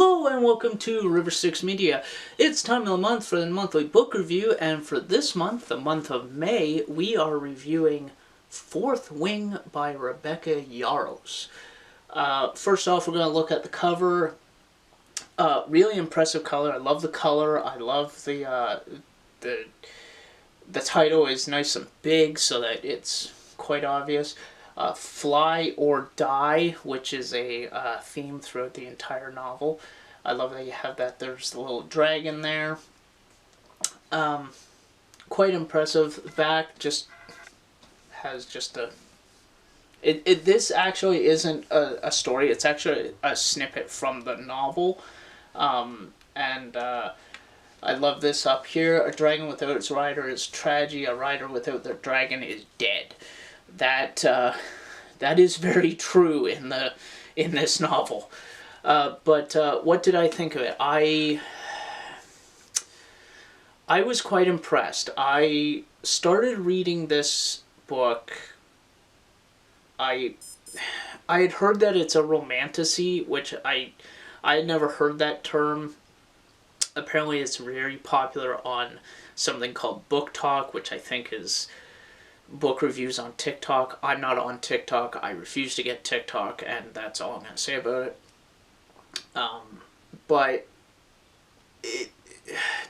Hello and welcome to River Styx Media. It's time of the month for the monthly book review, and for this month, the month of May, we are reviewing Fourth Wing by Rebecca Yarros. First off, we're going to look at the cover. Really impressive color. I love the color. I love the title is nice and big so that it's quite obvious. Fly or Die, which is a theme throughout the entire novel. I love that you have that. There's the little dragon there. Quite impressive. The back just has just a... This actually isn't a story. It's actually a snippet from the novel. I love this up here. A dragon without its rider is tragedy. A rider without their dragon is dead. That is very true in this novel. But what did I think of it? I was quite impressed. I started reading this book. I had heard that it's a romantasy, which I had never heard that term. Apparently it's very popular on something called Book Talk, which I think is book reviews on TikTok. I'm not on TikTok. I refuse to get TikTok, and that's all I'm going to say about it. But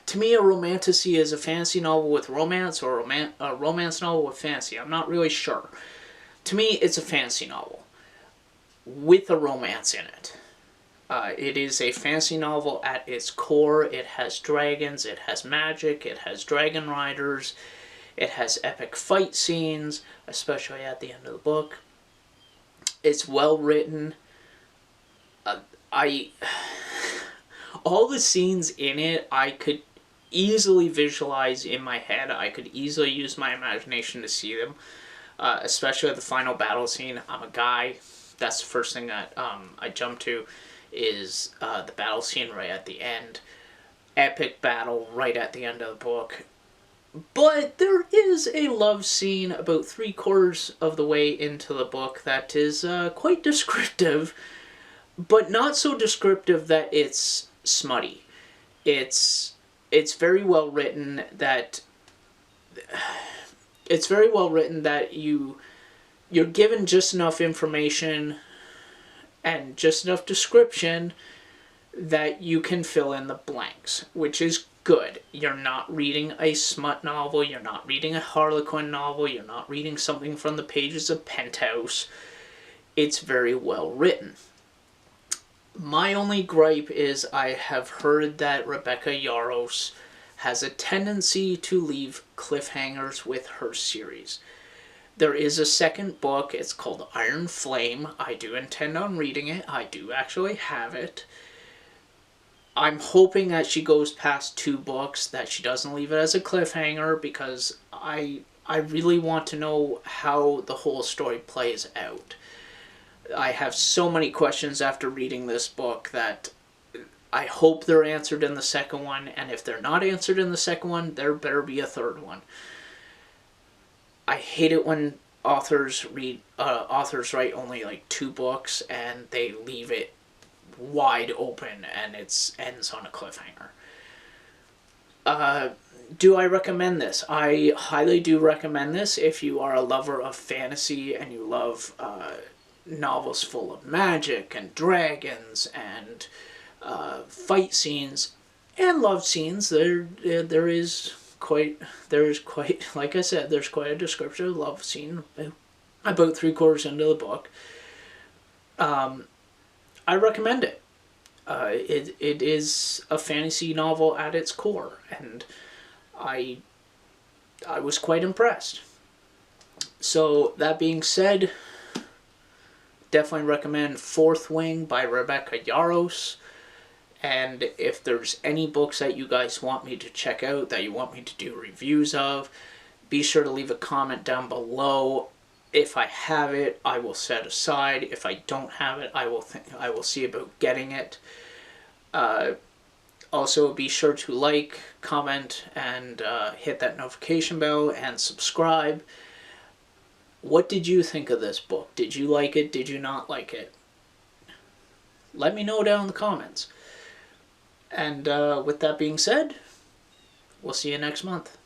to me, a romantasy is a fantasy novel with romance, or a romance novel with fantasy. I'm not really sure. To me, it's a fantasy novel with a romance in it. It is a fantasy novel at its core. It has dragons, it has magic, it has dragon riders, it has epic fight scenes, especially at the end of the book. It's well written. All the scenes in it, I could easily visualize in my head. I could easily use my imagination to see them. Especially the final battle scene. I'm a guy. That's the first thing that I jump to is the battle scene right at the end. Epic battle right at the end of the book. But there is a love scene about 3/4 of the way into the book that is quite descriptive, but not so descriptive that it's smutty. It's very well written that you're given just enough information and just enough description that you can fill in the blanks, which is good. You're not reading a smut novel, you're not reading a Harlequin novel, you're not reading something from the pages of Penthouse. It's very well written. My only gripe is I have heard that Rebecca Yarros has a tendency to leave cliffhangers with her series. There is a second book, it's called Iron Flame. I do intend on reading it, I do actually have it. I'm hoping that she goes past 2 books, that she doesn't leave it as a cliffhanger, because I really want to know how the whole story plays out. I have so many questions after reading this book that I hope they're answered in the second one, and if they're not answered in the second one, there better be a third one. I hate it when authors write only like 2 books and they leave it wide open and it ends on a cliffhanger. Do I recommend this? I highly do recommend this if you are a lover of fantasy and you love novels full of magic and dragons and fight scenes and love scenes. There is quite, like I said, there's quite a description of love scene about 3/4 into the book. I recommend it. It is a fantasy novel at its core, and I was quite impressed. So, that being said, definitely recommend Fourth Wing by Rebecca Yarros. And if there's any books that you guys want me to check out, that you want me to do reviews of, be sure to leave a comment down below. If I have it, I will set aside. If I don't have it, I will see about getting it. Also, be sure to like, comment, and hit that notification bell and subscribe. What did you think of this book? Did you like it? Did you not like it? Let me know down in the comments. And with that being said, we'll see you next month.